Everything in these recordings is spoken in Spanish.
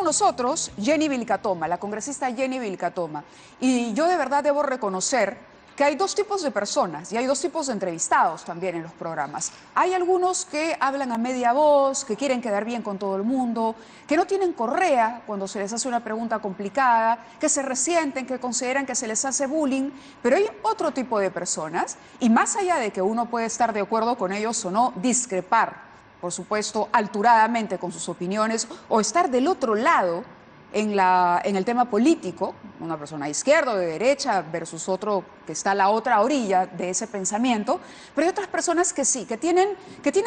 nosotros Jenny Vilcatoma, la congresista Jenny Vilcatoma. Y yo de verdad debo reconocer que hay dos tipos de personas y hay dos tipos de entrevistados también en los programas. Hay algunos que hablan a media voz, que quieren quedar bien con todo el mundo, que no tienen correa cuando se les hace una pregunta complicada, que se resienten, que consideran que se les hace bullying, pero hay otro tipo de personas y más allá de que uno puede estar de acuerdo con ellos o no, discrepar, por supuesto, alturadamente con sus opiniones o estar del otro lado en el tema político, una persona de izquierda o de derecha versus otro que está a la otra orilla de ese pensamiento, pero hay otras personas que sí, que tienen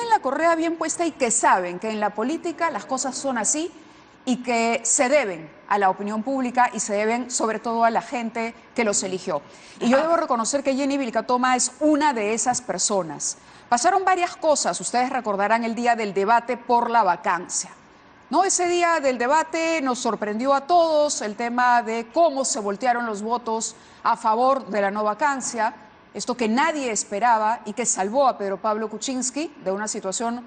la correa bien puesta y que saben que en la política las cosas son así y que se deben a la opinión pública y se deben sobre todo a la gente que los eligió. Y yo debo reconocer que Jenny Vilcatoma es una de esas personas. Pasaron varias cosas, ustedes recordarán el día del debate por la vacancia. ¿No? Ese día del debate nos sorprendió a todos el tema de cómo se voltearon los votos a favor de la no vacancia, esto que nadie esperaba y que salvó a Pedro Pablo Kuczynski de una situación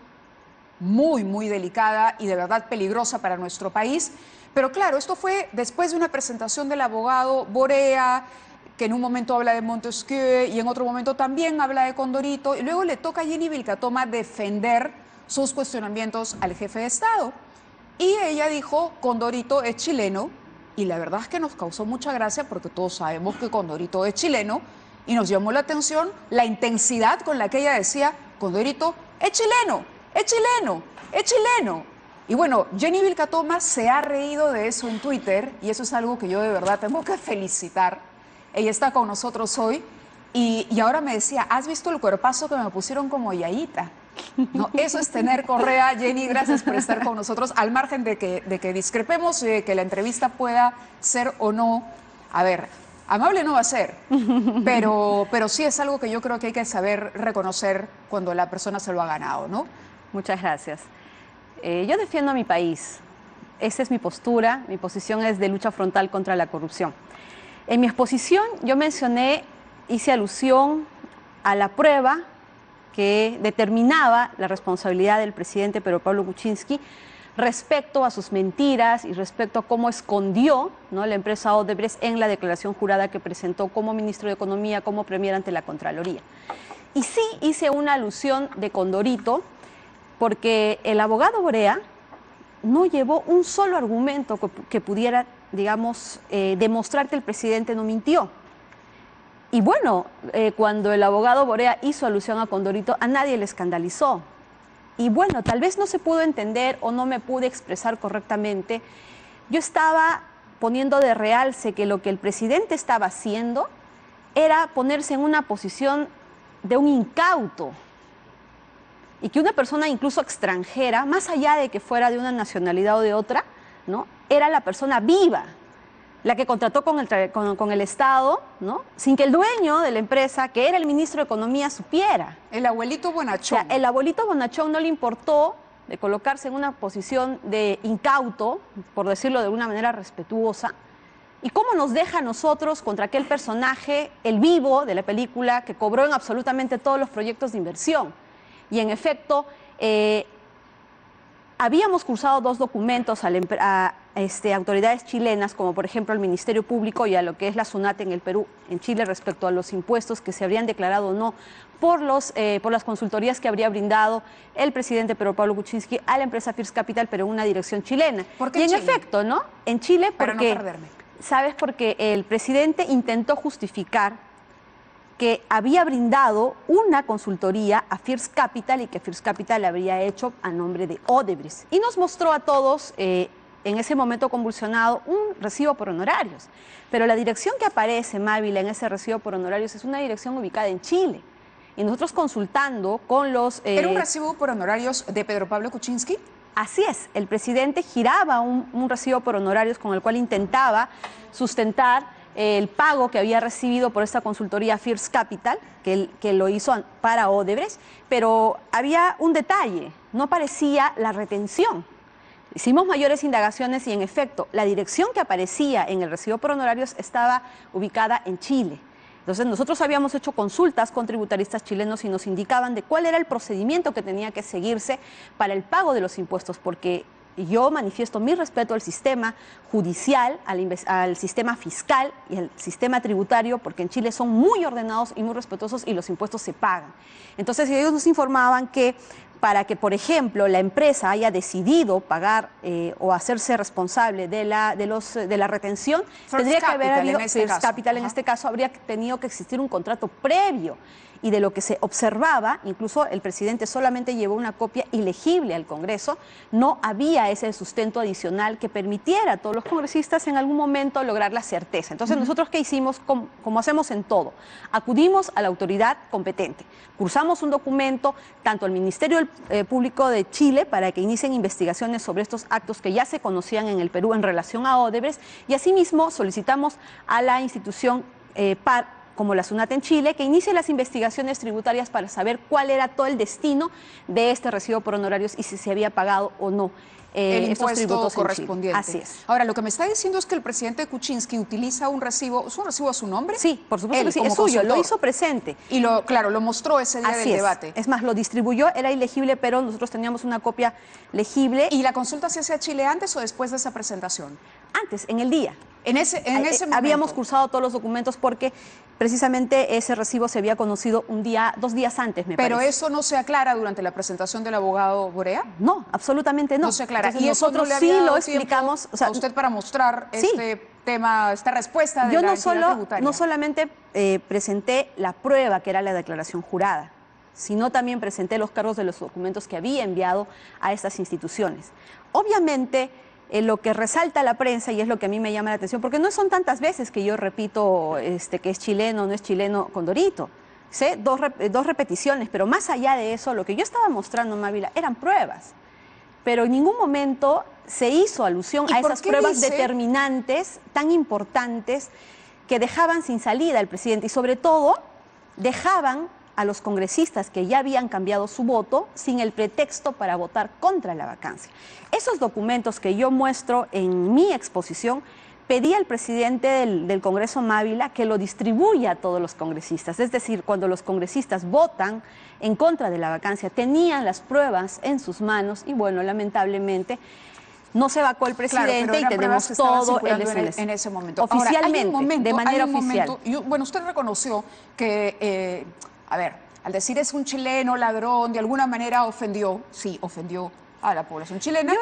muy, muy delicada y de verdad peligrosa para nuestro país. Pero claro, esto fue después de una presentación del abogado Borea, que en un momento habla de Montesquieu y en otro momento también habla de Condorito, y luego le toca a Jenny Vilcatoma defender sus cuestionamientos al jefe de Estado. Y ella dijo, Condorito es chileno, y la verdad es que nos causó mucha gracia porque todos sabemos que Condorito es chileno, y nos llamó la atención la intensidad con la que ella decía, Condorito es chileno, es chileno, es chileno. Y bueno, Jenny Vilcatoma se ha reído de eso en Twitter, y eso es algo que yo de verdad tengo que felicitar. Ella está con nosotros hoy, y ahora me decía, ¿has visto el cuerpazo que me pusieron como Yayita? No, eso es tener correa. Jenny, gracias por estar con nosotros, al margen de que discrepemos y de que la entrevista pueda ser o no, a ver, amable no va a ser, pero sí es algo que yo creo que hay que saber reconocer cuando la persona se lo ha ganado, ¿no? Muchas gracias. Yo defiendo a mi país, esa es mi postura, mi posición es de lucha frontal contra la corrupción. En mi exposición yo hice alusión a la prueba que determinaba la responsabilidad del presidente Pedro Pablo Kuczynski respecto a sus mentiras y respecto a cómo escondió, ¿no?, la empresa Odebrecht en la declaración jurada que presentó como ministro de Economía, como premier ante la Contraloría. Y sí hice una alusión de Condorito porque el abogado Borea no llevó un solo argumento que pudiera, digamos, demostrar que el presidente no mintió. Y bueno, cuando el abogado Borea hizo alusión a Condorito, a nadie le escandalizó. Y bueno, tal vez no se pudo entender o no me pude expresar correctamente. Yo estaba poniendo de realce que lo que el presidente estaba haciendo era ponerse en una posición de un incauto. Y que una persona incluso extranjera, más allá de que fuera de una nacionalidad o de otra, ¿no?, era la persona viva, la que contrató con el Estado, ¿no?, sin que el dueño de la empresa, que era el ministro de Economía, supiera. El abuelito Bonachón. O sea, el abuelito Bonachón no le importó de colocarse en una posición de incauto, por decirlo de una manera respetuosa. ¿Y cómo nos deja a nosotros contra aquel personaje, el vivo de la película, que cobró en absolutamente todos los proyectos de inversión? Y en efecto, habíamos cursado dos documentos a autoridades chilenas, como por ejemplo al Ministerio Público y a lo que es la SUNAT en el Perú, en Chile, respecto a los impuestos que se habrían declarado o no por las consultorías que habría brindado el presidente Pedro Pablo Kuczynski a la empresa First Capital, pero en una dirección chilena. ¿Por qué y en Chile? Efecto, ¿no? En Chile porque, para no perderme, ¿sabes? Porque el presidente intentó justificar que había brindado una consultoría a First Capital y que First Capital habría hecho a nombre de Odebrecht. Y nos mostró a todos, en ese momento convulsionado, un recibo por honorarios. Pero la dirección que aparece, Mávila, en ese recibo por honorarios es una dirección ubicada en Chile. Y nosotros consultando con los... ¿Era un recibo por honorarios de Pedro Pablo Kuczynski? Así es, el presidente giraba un recibo por honorarios con el cual intentaba sustentar el pago que había recibido por esta consultoría First Capital, que lo hizo para Odebrecht, pero había un detalle, no aparecía la retención. Hicimos mayores indagaciones y en efecto, la dirección que aparecía en el recibo por honorarios estaba ubicada en Chile. Entonces nosotros habíamos hecho consultas con tributaristas chilenos y nos indicaban de cuál era el procedimiento que tenía que seguirse para el pago de los impuestos, porque Y yo manifiesto mi respeto al sistema judicial, al sistema fiscal y al sistema tributario, porque en Chile son muy ordenados y muy respetuosos y los impuestos se pagan. Entonces ellos nos informaban que para que, por ejemplo, la empresa haya decidido pagar o hacerse responsable de la retención, tendría que haber habido First Capital, en este caso, habría tenido que existir un contrato previo. Y de lo que se observaba, incluso el presidente solamente llevó una copia ilegible al Congreso, no había ese sustento adicional que permitiera a todos los congresistas en algún momento lograr la certeza. Entonces, nosotros, ¿qué hicimos? Como hacemos en todo, acudimos a la autoridad competente, cursamos un documento tanto al Ministerio Público de Chile para que inicien investigaciones sobre estos actos que ya se conocían en el Perú en relación a Odebrecht, y asimismo solicitamos a la institución como la SUNAT en Chile, que inicie las investigaciones tributarias para saber cuál era todo el destino de este recibo por honorarios y si se había pagado o no el impuesto correspondiente. Así es. Ahora, lo que me está diciendo es que el presidente Kuczynski utiliza un recibo, ¿es un recibo a su nombre? Sí, por supuesto que sí, es suyo, lo hizo presente. Y claro, lo mostró ese día del debate. Es más, lo distribuyó, era ilegible, pero nosotros teníamos una copia legible. ¿Y la consulta se hace a Chile antes o después de esa presentación? Antes, en el día. En ese momento. Habíamos cursado todos los documentos porque precisamente ese recibo se había conocido 2 días antes, me parece. ¿Pero eso no se aclara durante la presentación del abogado Borea? No, absolutamente no. No se aclara. Entonces, y nosotros no le sí lo explicamos. O sea, a usted para mostrar este tema, esta respuesta de yo la no tributaria. No solamente presenté la prueba, que era la declaración jurada, sino también presenté los cargos de los documentos que había enviado a estas instituciones. Obviamente, lo que resalta la prensa, y es lo que a mí me llama la atención, porque no son tantas veces que yo repito que es chileno o no es chileno Condorito. Sé dos repeticiones, pero más allá de eso, lo que yo estaba mostrando, Mávila, eran pruebas. Pero en ningún momento se hizo alusión a esas pruebas determinantes, tan importantes, que dejaban sin salida al presidente y sobre todo dejaban a los congresistas que ya habían cambiado su voto sin el pretexto para votar contra la vacancia. Esos documentos que yo muestro en mi exposición, pedí al presidente del Congreso Mávila que lo distribuya a todos los congresistas. Es decir, cuando los congresistas votan en contra de la vacancia, tenían las pruebas en sus manos y bueno, lamentablemente no se vacó el presidente y tenemos todo en ese momento. Oficialmente, Ahora, de manera oficial. Bueno, usted reconoció que, a ver, al decir es un chileno, ladrón, de alguna manera ofendió a la población chilena.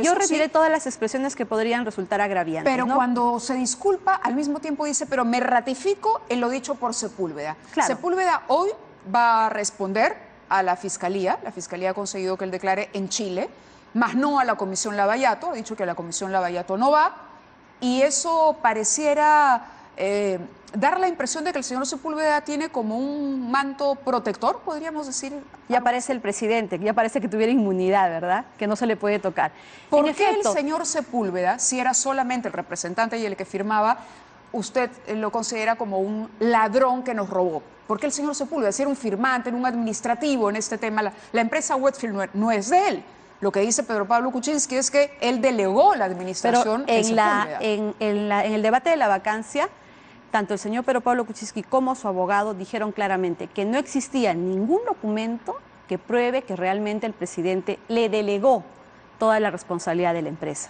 Yo retiré todas las expresiones que podrían resultar agraviantes. Pero cuando se disculpa, al mismo tiempo dice, pero me ratifico en lo dicho por Sepúlveda. Claro. Sepúlveda hoy va a responder a la Fiscalía. La Fiscalía ha conseguido que él declare en Chile, más no a la Comisión Lavallato. Ha dicho que a la Comisión Lavallato no va. Y eso pareciera dar la impresión de que el señor Sepúlveda tiene como un manto protector, podríamos decir. Ya parece el presidente, ya parece que tuviera inmunidad, ¿verdad? Que no se le puede tocar. ¿Por qué el señor Sepúlveda, si era solamente el representante y el que firmaba, usted lo considera como un ladrón que nos robó? ¿Por qué el señor Sepúlveda, si era un firmante, un administrativo en este tema? La empresa Westfield no es de él. Lo que dice Pedro Pablo Kuczynski es que él delegó la administración. Pero en el debate de la vacancia, tanto el señor Pedro Pablo Kuczynski como su abogado dijeron claramente que no existía ningún documento que pruebe que realmente el presidente le delegó toda la responsabilidad de la empresa.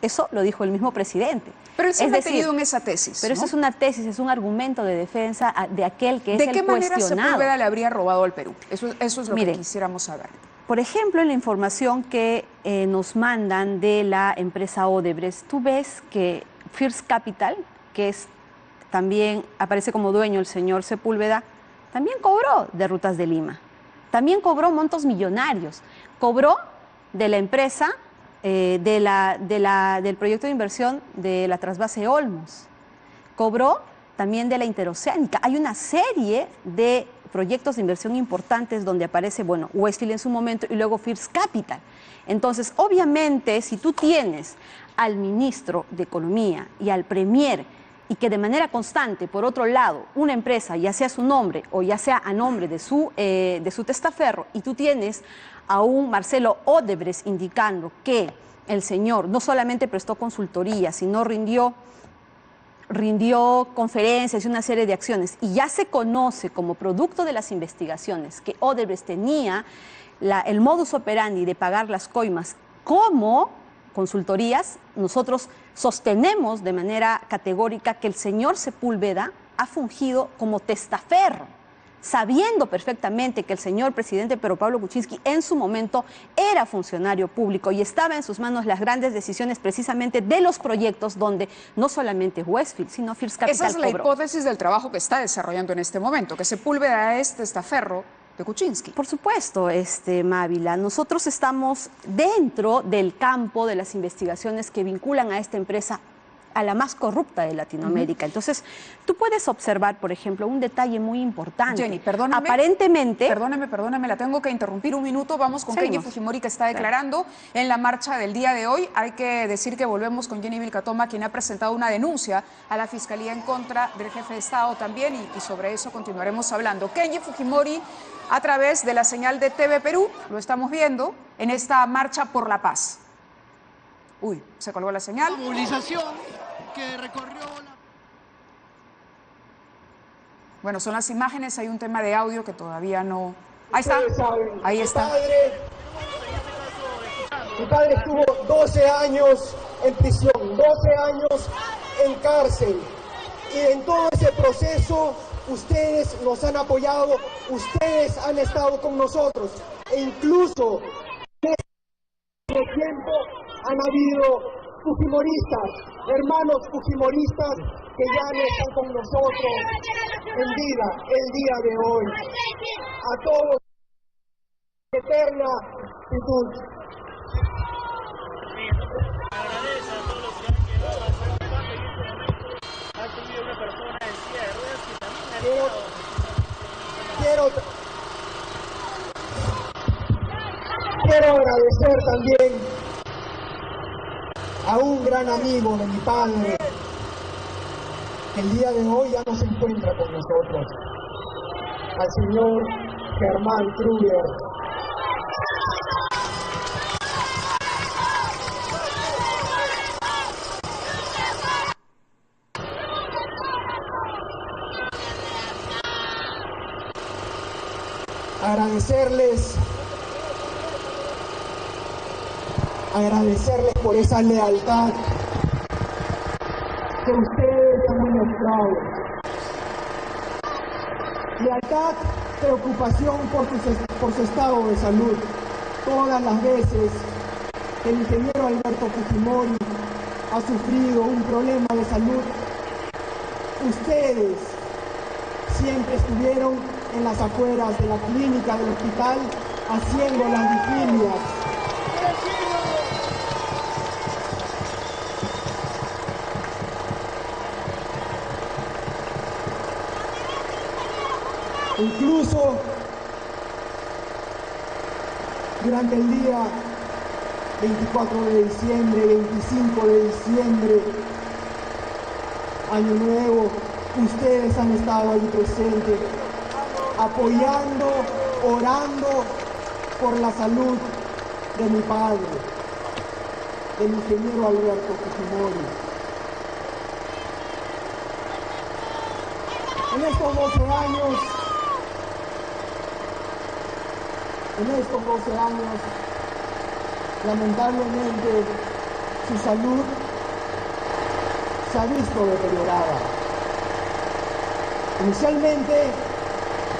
Eso lo dijo el mismo presidente. Pero él se ha mantenido en esa tesis. Pero eso es una tesis, es un argumento de defensa de aquel que es el cuestionado. ¿De qué manera Sepúlveda le habría robado al Perú? Eso es lo que quisiéramos saber. Por ejemplo, en la información que nos mandan de la empresa Odebrecht, tú ves que First Capital, que también aparece como dueño el señor Sepúlveda, también cobró de Rutas de Lima, también cobró montos millonarios, cobró de la empresa, del proyecto de inversión de la trasvase Olmos, cobró también de la Interoceánica. Hay una serie de proyectos de inversión importantes donde aparece, bueno, Westfield en su momento y luego First Capital. Entonces, obviamente, si tú tienes al ministro de Economía y al premier y que de manera constante, por otro lado, una empresa, ya sea su nombre o ya sea a nombre de su testaferro, y tú tienes a un Marcelo Odebrecht indicando que el señor no solamente prestó consultoría, sino rindió conferencias y una serie de acciones, y ya se conoce como producto de las investigaciones que Odebrecht tenía el modus operandi de pagar las coimas como consultorías, nosotros sostenemos de manera categórica que el señor Sepúlveda ha fungido como testaferro, sabiendo perfectamente que el señor presidente Pedro Pablo Kuczynski en su momento era funcionario público y estaba en sus manos las grandes decisiones precisamente de los proyectos donde no solamente Westfield, sino First Capital Esa es la cobró. hipótesis del trabajo que está desarrollando en este momento, que Sepúlveda es testaferro de Kuczynski. Por supuesto, Mávila, nosotros estamos dentro del campo de las investigaciones que vinculan a esta empresa a la más corrupta de Latinoamérica. Entonces, tú puedes observar, por ejemplo, un detalle muy importante. Jenny, perdóname. Aparentemente... Perdóname, la tengo que interrumpir un minuto. Vamos con Seguimos. Kenji Fujimori, que está declarando en la marcha del día de hoy. Hay que decir que volvemos con Jenny Vilcatoma, quien ha presentado una denuncia a la Fiscalía en contra del jefe de Estado también, y sobre eso continuaremos hablando. Kenji Fujimori, a través de la señal de TV Perú, lo estamos viendo en esta marcha por la paz. Uy, se colgó la señal. La movilización que recorrió la... Bueno, son las imágenes, hay un tema de audio que todavía no... Ahí está, ahí está. Mi padre estuvo 12 años en prisión, 12 años en cárcel. Y en todo ese proceso, ustedes nos han apoyado, ustedes han estado con nosotros. E incluso en este tiempo han habido fujimoristas, hermanos fujimoristas que ya no están con nosotros en vida el día de hoy. A todos, eterna gratitud. Agradece a todos los que han llegado a ser parte y este momento ha tenido una persona en silla de ruedas que también ha Quiero agradecer también a un gran amigo de mi padre, que el día de hoy ya no se encuentra con nosotros, al señor Germán Kruger. Agradecerles por esa lealtad que ustedes han demostrado. Lealtad, preocupación por su estado de salud. Todas las veces que el ingeniero Alberto Fujimori ha sufrido un problema de salud, ustedes siempre estuvieron en las afueras de la clínica del hospital haciendo las vigilias. Incluso durante el día 24 de diciembre, 25 de diciembre, Año Nuevo, ustedes han estado ahí presentes, apoyando, orando por la salud de mi padre, del ingeniero Alberto Fujimori. En estos 12 años, lamentablemente, su salud se ha visto deteriorada. Inicialmente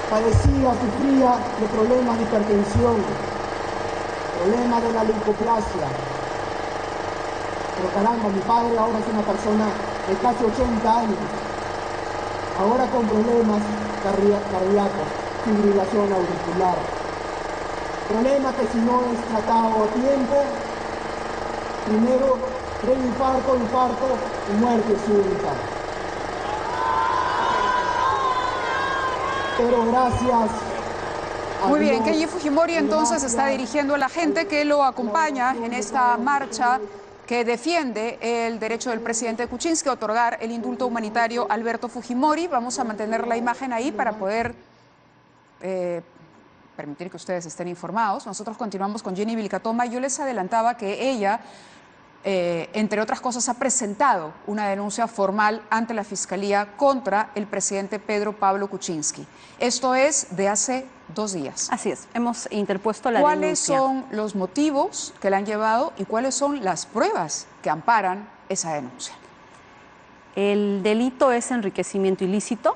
sufría de problemas de hipertensión, problemas de la leucoplasia. Pero caramba, mi padre ahora es una persona de casi 80 años, ahora con problemas cardíacos, fibrilación auricular. Problema que si no es tratado a tiempo, primero infarto y muerte súbita. Pero gracias a Muy bien, Dios, Kenji Fujimori entonces gracias está dirigiendo a la gente que lo acompaña en esta marcha que defiende el derecho del presidente Kuczynski a otorgar el indulto humanitario a Alberto Fujimori. Vamos a mantener la imagen ahí para poder permitir que ustedes estén informados. Nosotros continuamos con Jenny Vilcatoma. Yo les adelantaba que ella entre otras cosas, ha presentado una denuncia formal ante la Fiscalía contra el presidente Pedro Pablo Kuczynski. Esto es de hace 2 días. Así es, hemos interpuesto la denuncia. ¿Cuáles son los motivos que la han llevado y cuáles son las pruebas que amparan esa denuncia? El delito es enriquecimiento ilícito.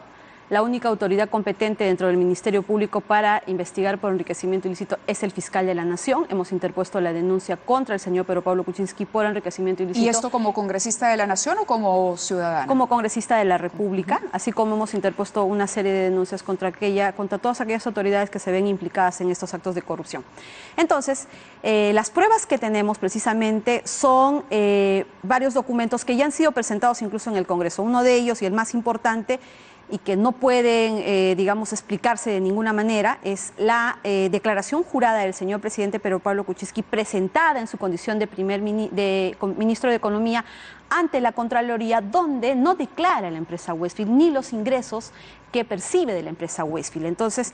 La única autoridad competente dentro del Ministerio Público para investigar por enriquecimiento ilícito es el fiscal de la Nación. Hemos interpuesto la denuncia contra el señor Pedro Pablo Kuczynski por enriquecimiento ilícito. ¿Y esto como congresista de la Nación o como ciudadano? Como congresista de la República, así como hemos interpuesto una serie de denuncias contra todas aquellas autoridades que se ven implicadas en estos actos de corrupción. Entonces, las pruebas que tenemos precisamente son varios documentos que ya han sido presentados incluso en el Congreso. Uno de ellos, y el más importante, y que no pueden, digamos, explicarse de ninguna manera, es la declaración jurada del señor presidente Pedro Pablo Kuczynski, presentada en su condición de ministro de Economía ante la Contraloría, donde no declara la empresa Westfield ni los ingresos que percibe de la empresa Westfield. Entonces,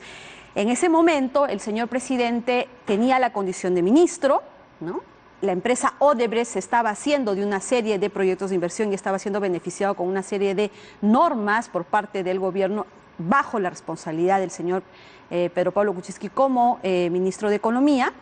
en ese momento, el señor presidente tenía la condición de ministro, ¿no? La empresa Odebrecht se estaba haciendo de una serie de proyectos de inversión y estaba siendo beneficiado con una serie de normas por parte del gobierno bajo la responsabilidad del señor Pedro Pablo Kuczynski como ministro de Economía.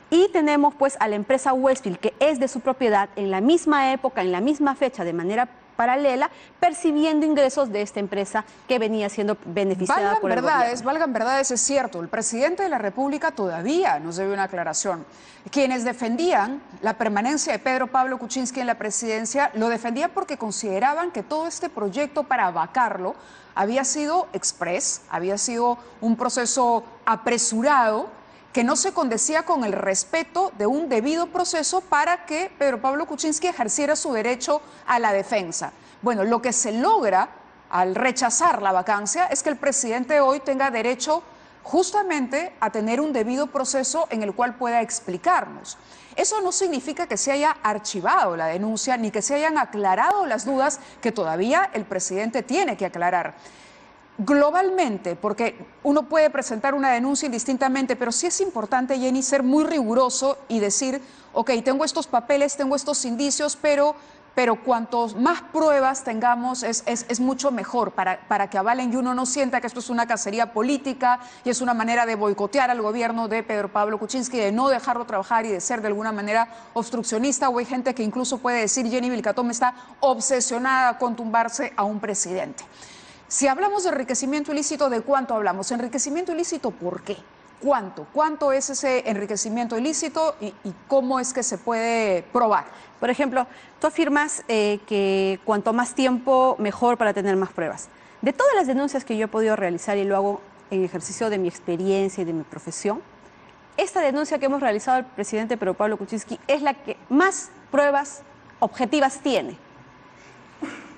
Y tenemos pues a la empresa Westfield, que es de su propiedad, en la misma época, en la misma fecha, de manera paralela, percibiendo ingresos de esta empresa que venía siendo beneficiada por el gobierno. Valgan verdades, es cierto. El presidente de la República todavía nos debe una aclaración. Quienes defendían la permanencia de Pedro Pablo Kuczynski en la presidencia, lo defendían porque consideraban que todo este proyecto para vacarlo había sido express, había sido un proceso apresurado, que no se condecía con el respeto de un debido proceso para que Pedro Pablo Kuczynski ejerciera su derecho a la defensa. Bueno, lo que se logra al rechazar la vacancia es que el presidente hoy tenga derecho justamente a tener un debido proceso en el cual pueda explicarnos. Eso no significa que se haya archivado la denuncia ni que se hayan aclarado las dudas que todavía el presidente tiene que aclarar. Globalmente, porque uno puede presentar una denuncia indistintamente, pero sí es importante, Jenny, ser muy riguroso y decir, ok, tengo estos papeles, tengo estos indicios, pero cuantos más pruebas tengamos es mucho mejor para que avalen y uno no sienta que esto es una cacería política y es una manera de boicotear al gobierno de Pedro Pablo Kuczynski, de no dejarlo trabajar y de ser de alguna manera obstruccionista. O hay gente que incluso puede decir, Jenny Vilcatoma está obsesionada con tumbarse a un presidente. Si hablamos de enriquecimiento ilícito, ¿de cuánto hablamos? ¿Enriquecimiento ilícito por qué? ¿Cuánto? ¿Cuánto es ese enriquecimiento ilícito y cómo es que se puede probar? Por ejemplo, tú afirmas que cuanto más tiempo, mejor para tener más pruebas. De todas las denuncias que yo he podido realizar, y lo hago en ejercicio de mi experiencia y de mi profesión, esta denuncia que hemos realizado al presidente Pedro Pablo Kuczynski es la que más pruebas objetivas tiene.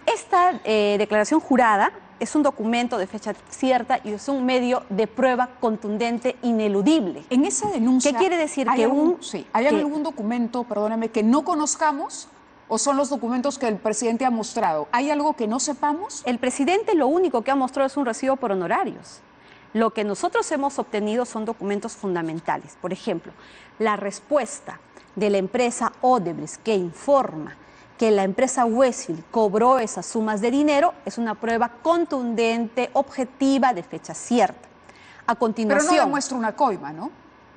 Esta declaración jurada es un documento de fecha cierta y es un medio de prueba contundente, ineludible. En esa denuncia, ¿qué quiere decir? ¿Hay algún documento, perdóname, que no conozcamos o son los documentos que el presidente ha mostrado? ¿Hay algo que no sepamos? El presidente lo único que ha mostrado es un recibo por honorarios. Lo que nosotros hemos obtenido son documentos fundamentales. Por ejemplo, la respuesta de la empresa Odebrecht que informa que la empresa Westfield cobró esas sumas de dinero es una prueba contundente, objetiva, de fecha cierta. A continuación... Pero no demuestra una coima, ¿no?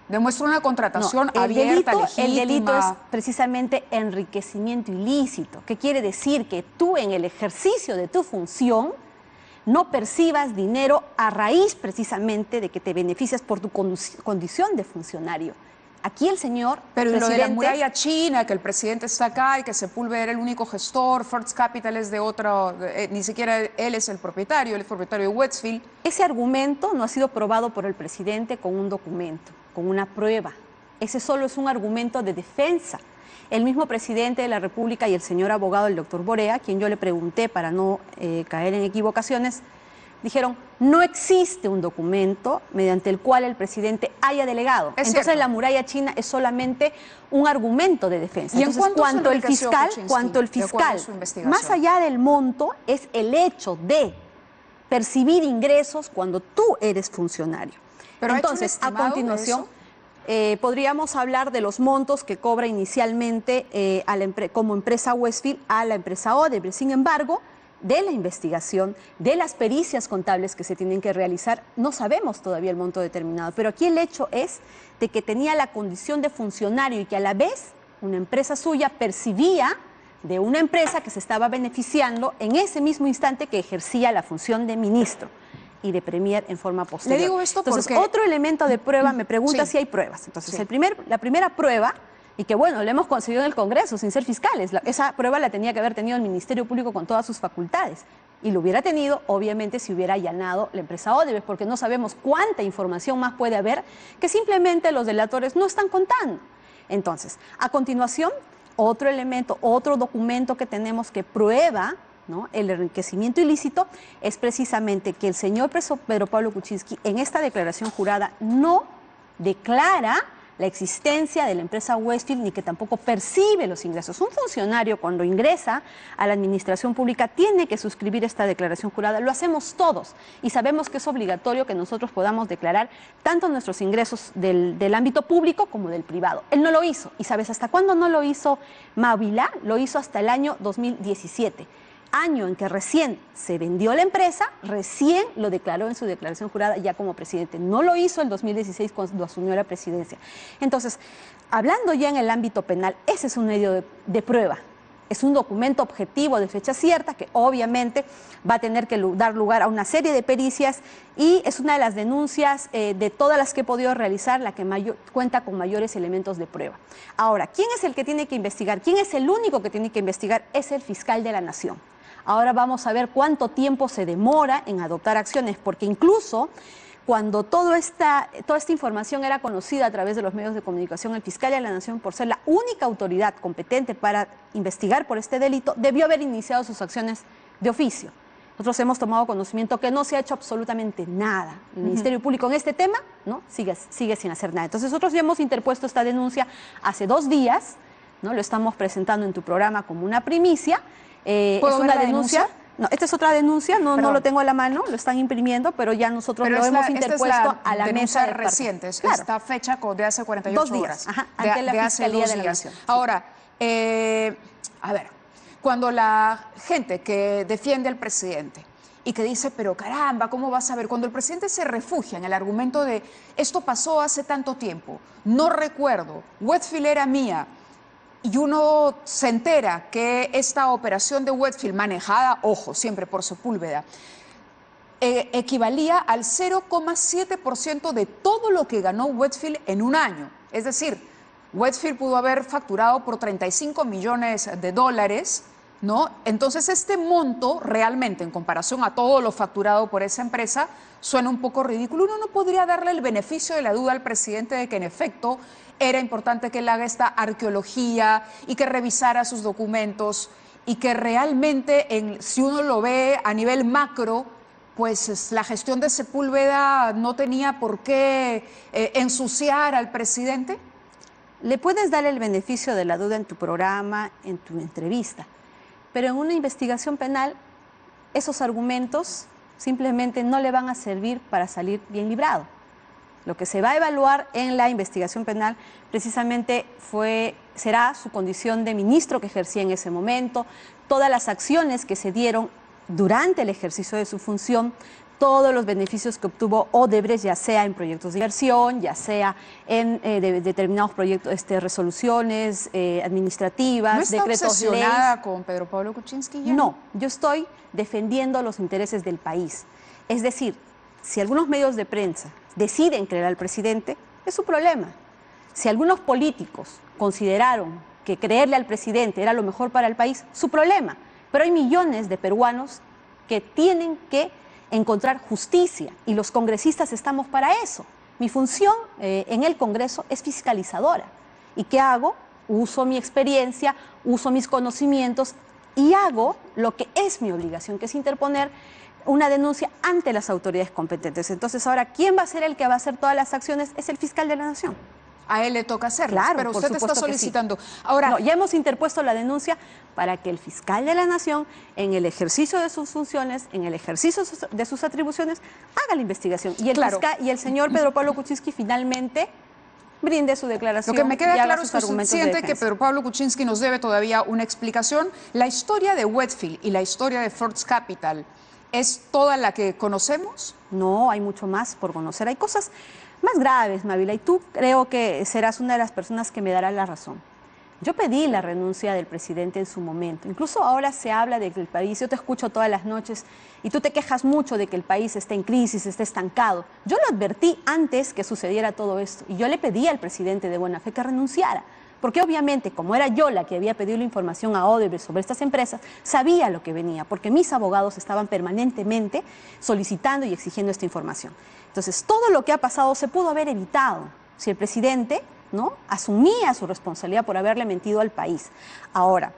Demuestra una contratación abierta, legítima. El delito es precisamente enriquecimiento ilícito. ¿Qué quiere decir? Que tú en el ejercicio de tu función no percibas dinero a raíz precisamente de que te beneficias por tu condición de funcionario. Aquí el señor Pero lo de la muralla china, que el presidente está acá y que Sepúlveda era el único gestor, First Capital es de otro, ni siquiera él es el propietario, él es propietario de Westfield. Ese argumento no ha sido probado por el presidente con un documento, con una prueba. Ese solo es un argumento de defensa. El mismo presidente de la República y el señor abogado, el doctor Borea, quien yo le pregunté para no caer en equivocaciones, dijeron, no existe un documento mediante el cual el presidente haya delegado. Entonces la muralla china es solamente un argumento de defensa. ¿Y entonces cuanto el fiscal, más allá del monto, es el hecho de percibir ingresos cuando tú eres funcionario. Pero entonces, a continuación, podríamos hablar de los montos que cobra inicialmente como empresa Westfield a la empresa Odebrecht. Sin embargo, de la investigación, de las pericias contables que se tienen que realizar, no sabemos todavía el monto determinado. Pero aquí el hecho es de que tenía la condición de funcionario y que a la vez una empresa suya percibía de una empresa que se estaba beneficiando en ese mismo instante que ejercía la función de ministro y de premier en forma posterior. Le digo esto Entonces, porque... otro elemento de prueba, me pregunta Sí. si hay pruebas. Entonces, Sí. la primera prueba, y que bueno, lo hemos conseguido en el Congreso sin ser fiscales, esa prueba la tenía que haber tenido el Ministerio Público con todas sus facultades. Y lo hubiera tenido, obviamente, si hubiera allanado la empresa Odebrecht, porque no sabemos cuánta información más puede haber que simplemente los delatores no están contando. Entonces, a continuación, otro elemento, otro documento que tenemos que prueba, ¿no?, el enriquecimiento ilícito es precisamente que el señor Pedro Pablo Kuczynski en esta declaración jurada no declara la existencia de la empresa Westfield ni que tampoco percibe los ingresos. Un funcionario cuando ingresa a la administración pública tiene que suscribir esta declaración jurada. Lo hacemos todos y sabemos que es obligatorio que nosotros podamos declarar tanto nuestros ingresos del ámbito público como del privado. Él no lo hizo. ¿Y sabes hasta cuándo no lo hizo Mávila? Lo hizo hasta el año 2017. Año en que recién se vendió la empresa, recién lo declaró en su declaración jurada ya como presidente. No lo hizo en 2016 cuando asumió la presidencia. Entonces, hablando ya en el ámbito penal, ese es un medio de prueba. Es un documento objetivo de fecha cierta que obviamente va a tener que dar lugar a una serie de pericias y es una de las denuncias de todas las que he podido realizar la que cuenta con mayores elementos de prueba. Ahora, ¿quién es el que tiene que investigar? ¿Quién es el único que tiene que investigar? Es el fiscal de la Nación. Ahora vamos a ver cuánto tiempo se demora en adoptar acciones, porque incluso cuando toda esta información era conocida a través de los medios de comunicación, el fiscal de la Nación, por ser la única autoridad competente para investigar por este delito, debió haber iniciado sus acciones de oficio. Nosotros hemos tomado conocimiento que no se ha hecho absolutamente nada. El Ministerio Público en este tema, ¿no?, sigue sin hacer nada. Entonces nosotros ya hemos interpuesto esta denuncia hace 2 días, ¿no? Lo estamos presentando en tu programa como una primicia. Es una denuncia. No, esta es otra denuncia, no lo tengo a la mano, lo están imprimiendo, pero ya nosotros lo hemos interpuesto a la mesa de recientes, claro. Esta fecha de hace 48 2 días, horas. ajá, ante la Fiscalía de la Nación. Sí. Ahora, a ver, cuando la gente que defiende al presidente y que dice, pero caramba, ¿cómo vas a ver? Cuando el presidente se refugia en el argumento de esto pasó hace tanto tiempo, no recuerdo, Westfield era mía, y uno se entera que esta operación de Westfield manejada, ojo, siempre por Sepúlveda, equivalía al 0,7% de todo lo que ganó Westfield en un año. Es decir, Westfield pudo haber facturado por 35 millones de dólares, ¿no? Entonces este monto realmente en comparación a todo lo facturado por esa empresa suena un poco ridículo. Uno no podría darle el beneficio de la duda al presidente de que en efecto era importante que él haga esta arqueología y que revisara sus documentos y que realmente, si uno lo ve a nivel macro, pues la gestión de Sepúlveda no tenía por qué ensuciar al presidente. Le puedes dar el beneficio de la duda en tu programa, en tu entrevista, pero en una investigación penal esos argumentos simplemente no le van a servir para salir bien librado. Lo que se va a evaluar en la investigación penal precisamente será su condición de ministro que ejercía en ese momento, todas las acciones que se dieron durante el ejercicio de su función, todos los beneficios que obtuvo Odebrecht, ya sea en proyectos de inversión, ya sea en determinados proyectos, resoluciones administrativas, ¿No está decretos obsesionada con Pedro Pablo Kuczynski ya? No, yo estoy defendiendo los intereses del país. Es decir, si algunos medios de prensa deciden creer al presidente, es su problema. Si algunos políticos consideraron que creerle al presidente era lo mejor para el país, su problema. Pero hay millones de peruanos que tienen que encontrar justicia y los congresistas estamos para eso. Mi función en el Congreso es fiscalizadora. ¿Y qué hago? Uso mi experiencia, uso mis conocimientos y hago lo que es mi obligación, que es interponer una denuncia ante las autoridades competentes. Entonces ahora, ¿quién va a ser el que va a hacer todas las acciones? Es el fiscal de la Nación. A él le toca hacerlo, Claro, pero por usted está supuesto que sí. solicitando. Ahora, No, ya hemos interpuesto la denuncia para que el fiscal de la Nación, en el ejercicio de sus funciones, en el ejercicio de sus atribuciones, haga la investigación. Y el, Claro. y el señor Pedro Pablo Kuczynski finalmente brinde su declaración. Lo que me queda y haga claro sus es que usted argumentos de siente que defensa. Pedro Pablo Kuczynski nos debe todavía una explicación. La historia de Westfield y la historia de First Capital, ¿es toda la que conocemos? No, hay mucho más por conocer. Hay cosas más graves, Mávila, y tú creo que serás una de las personas que me dará la razón. Yo pedí la renuncia del presidente en su momento. Incluso ahora se habla de que el país, yo te escucho todas las noches y tú te quejas mucho de que el país esté en crisis, esté estancado. Yo lo advertí antes que sucediera todo esto y yo le pedí al presidente de buena fe que renunciara. Porque obviamente, como era yo la que había pedido la información a Odebrecht sobre estas empresas, sabía lo que venía, porque mis abogados estaban permanentemente solicitando y exigiendo esta información. Entonces, todo lo que ha pasado se pudo haber evitado si el presidente, ¿no?, asumía su responsabilidad por haberle mentido al país. Ahora,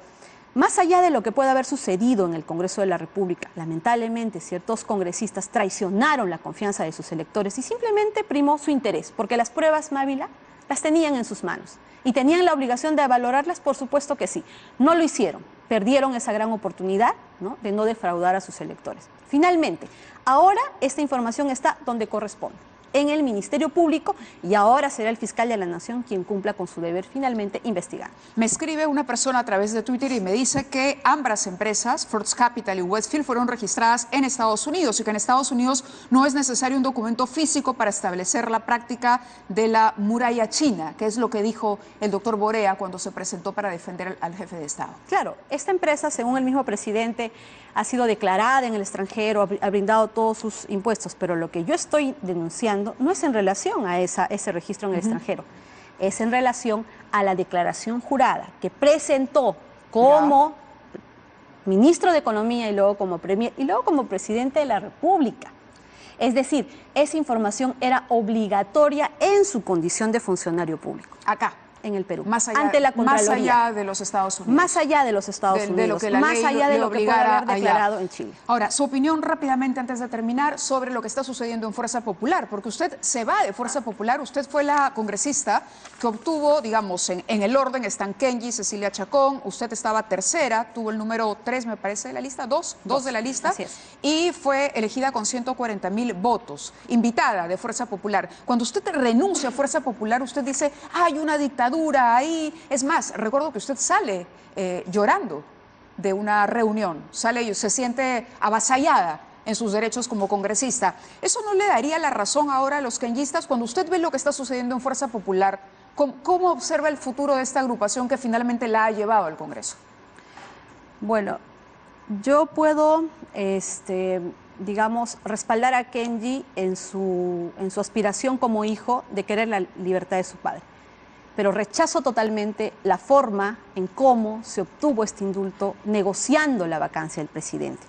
más allá de lo que pueda haber sucedido en el Congreso de la República, lamentablemente ciertos congresistas traicionaron la confianza de sus electores y simplemente primó su interés, porque las pruebas, Mávila, las tenían en sus manos y tenían la obligación de valorarlas, por supuesto que sí. No lo hicieron, perdieron esa gran oportunidad, ¿no?, de no defraudar a sus electores. Finalmente, ahora esta información está donde corresponde, en el Ministerio Público, y ahora será el fiscal de la Nación quien cumpla con su deber finalmente investigar. Me escribe una persona a través de Twitter y me dice que ambas empresas, First Capital y Westfield, fueron registradas en Estados Unidos y que en Estados Unidos no es necesario un documento físico para establecer la práctica de la muralla china, que es lo que dijo el doctor Borea cuando se presentó para defender al jefe de Estado. Claro, esta empresa, según el mismo presidente, ha sido declarada en el extranjero, ha brindado todos sus impuestos, pero lo que yo estoy denunciando no es en relación a ese registro en el extranjero, es en relación a la declaración jurada que presentó como ministro de Economía y luego como premier y luego como presidente de la República. Es decir, esa información era obligatoria en su condición de funcionario público. Acá. En el Perú, Más allá, ante la Contraloría. Más allá de los Estados Unidos. Más allá de los Estados Unidos, de lo que la más ley allá de le lo que puede obligara haber declarado allá. en Chile. Ahora, su opinión rápidamente antes de terminar sobre lo que está sucediendo en Fuerza Popular, porque usted se va de Fuerza Popular, usted fue la congresista que obtuvo, digamos, en el orden están Kenji, Cecilia Chacón, usted estaba tercera, tuvo el número 3, me parece, de la lista, dos de la lista, así es. Y fue elegida con 140,000 votos, invitada de Fuerza Popular. Cuando usted renuncia a Fuerza Popular, usted dice, hay una dictadura ahí. Es más, recuerdo que usted sale llorando de una reunión, sale y se siente avasallada en sus derechos como congresista. ¿Eso no le daría la razón ahora a los kenjistas cuando usted ve lo que está sucediendo en Fuerza Popular? ¿Cómo observa el futuro de esta agrupación que finalmente la ha llevado al Congreso? Bueno, yo puedo, digamos, respaldar a Kenji en su aspiración como hijo de querer la libertad de su padre. Pero rechazo totalmente la forma en cómo se obtuvo este indulto negociando la vacancia del presidente.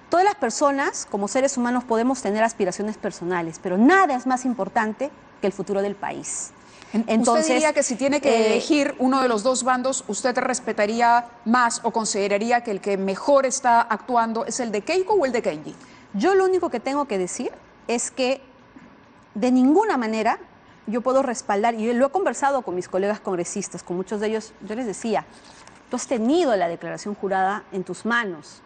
Todas las personas, como seres humanos, podemos tener aspiraciones personales, pero nada es más importante que el futuro del país. Entonces, ¿usted diría que si tiene que elegir uno de los dos bandos, usted respetaría más o consideraría que el que mejor está actuando es el de Keiko o el de Kenji? Yo lo único que tengo que decir es que de ninguna manera yo puedo respaldar, y lo he conversado con mis colegas congresistas, con muchos de ellos, yo les decía, tú has tenido la declaración jurada en tus manos,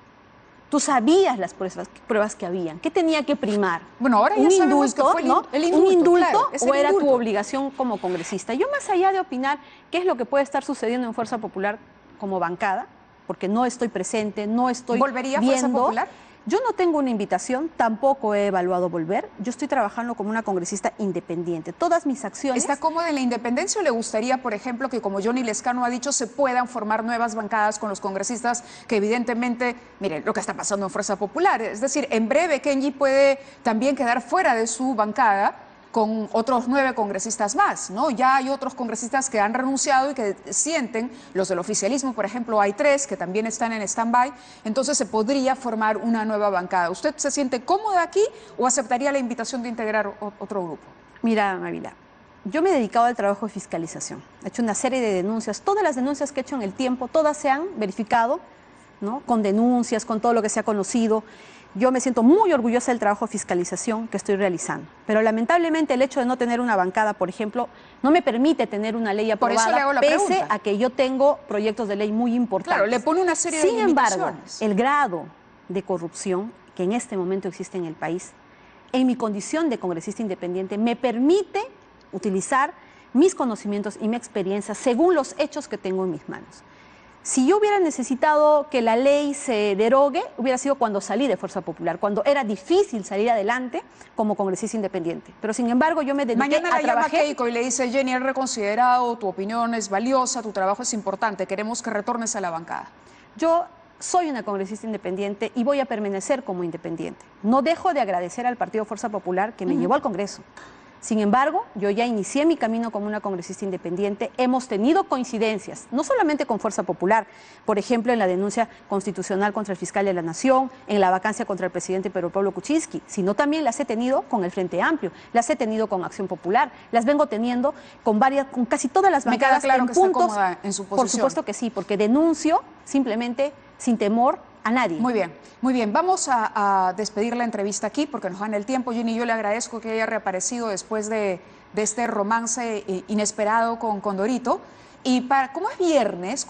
tú sabías las pruebas que habían, ¿qué tenía que primar? Bueno, ahora ya sabemos que fue el indulto, ¿Un indulto claro, es el o era tu indulto. obligación como congresista? Yo, más allá de opinar qué es lo que puede estar sucediendo en Fuerza Popular como bancada, porque no estoy presente, no estoy ¿Volvería a viendo. Fuerza Popular? Yo no tengo una invitación, tampoco he evaluado volver. Yo estoy trabajando como una congresista independiente. Todas mis acciones... ¿Está cómoda en la independencia o le gustaría, por ejemplo, que como Johnny Lescano ha dicho, se puedan formar nuevas bancadas con los congresistas que evidentemente, miren, lo que está pasando en Fuerza Popular? Es decir, en breve Kenji puede también quedar fuera de su bancada con otros 9 congresistas más, ¿no? Ya hay otros congresistas que han renunciado y que sienten, los del oficialismo, por ejemplo, hay 3 que también están en stand-by, entonces se podría formar una nueva bancada. ¿Usted se siente cómoda aquí o aceptaría la invitación de integrar otro grupo? Mira, Mávila, yo me he dedicado al trabajo de fiscalización. He hecho una serie de denuncias. Todas las denuncias que he hecho en el tiempo, todas se han verificado, ¿no?, con denuncias, con todo lo que se ha conocido. Yo me siento muy orgullosa del trabajo de fiscalización que estoy realizando. Pero lamentablemente el hecho de no tener una bancada, por ejemplo, no me permite tener una ley Por aprobada, eso le hago la pese pregunta. a que yo tengo proyectos de ley muy importantes. Claro, le pone una serie de Sin embargo, limitaciones. el grado de corrupción que en este momento existe en el país, en mi condición de congresista independiente, me permite utilizar mis conocimientos y mi experiencia según los hechos que tengo en mis manos. Si yo hubiera necesitado que la ley se derogue, hubiera sido cuando salí de Fuerza Popular, cuando era difícil salir adelante como congresista independiente. Pero sin embargo, yo me dediqué Mañana a la llama trabajar. Keiko y le dice, Jenny, he reconsiderado, tu opinión es valiosa, tu trabajo es importante, queremos que retornes a la bancada. Yo soy una congresista independiente y voy a permanecer como independiente. No dejo de agradecer al Partido Fuerza Popular que me llevó al Congreso. Sin embargo, yo ya inicié mi camino como una congresista independiente. Hemos tenido coincidencias, no solamente con Fuerza Popular, por ejemplo, en la denuncia constitucional contra el fiscal de la Nación, en la vacancia contra el presidente Pedro Pablo Kuczynski, sino también las he tenido con el Frente Amplio, las he tenido con Acción Popular, las vengo teniendo con casi todas las Me queda bancadas claro en que está puntos. cómoda en su Por posición. supuesto que sí, porque denuncio simplemente sin temor a nadie. Muy bien, muy bien. Vamos a despedir la entrevista aquí porque nos gana el tiempo. Jenny, yo le agradezco que haya reaparecido después de este romance inesperado con Condorito. Y como es viernes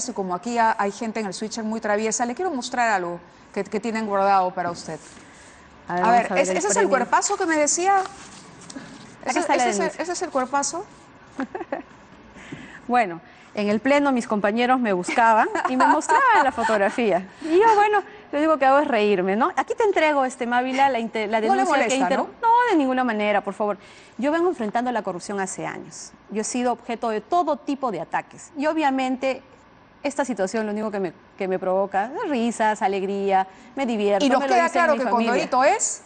y como aquí hay gente en el switcher muy traviesa, le quiero mostrar algo que tienen guardado para usted. A ver, ese es el cuerpazo que me decía. Acá está la denuncia. ¿Ese es el cuerpazo? Bueno, en el pleno mis compañeros me buscaban y me mostraban la fotografía. Y yo, bueno, lo único que hago es reírme, ¿no? Aquí te entrego, Mávila, la denuncia No le molesta, que ¿no? No, de ninguna manera, por favor. Yo vengo enfrentando la corrupción hace años. Yo he sido objeto de todo tipo de ataques. Y obviamente esta situación lo único que me provoca es risas, alegría, me divierto. Y nos me lo queda dicen claro mi que familia. Condorito es...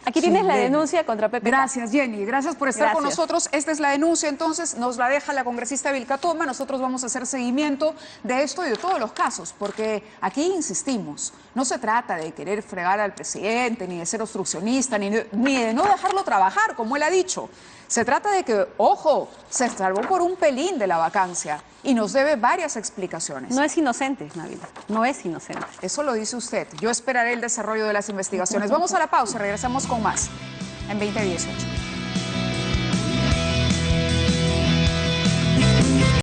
Aquí tienes la Chileno. denuncia contra Pepe. Gracias, Jenny. Gracias por estar con Gracias. nosotros. Esta es la denuncia, entonces, nos la deja la congresista Vilca Toma. Nosotros vamos a hacer seguimiento de esto y de todos los casos, porque aquí insistimos, no se trata de querer fregar al presidente, ni de ser obstruccionista, ni de no dejarlo trabajar, como él ha dicho. Se trata de que, ojo, se salvó por un pelín de la vacancia y nos debe varias explicaciones. No es inocente, Mávila, no es inocente. Eso lo dice usted. Yo esperaré el desarrollo de las investigaciones. Vamos a la pausa, regresamos con más en 2018.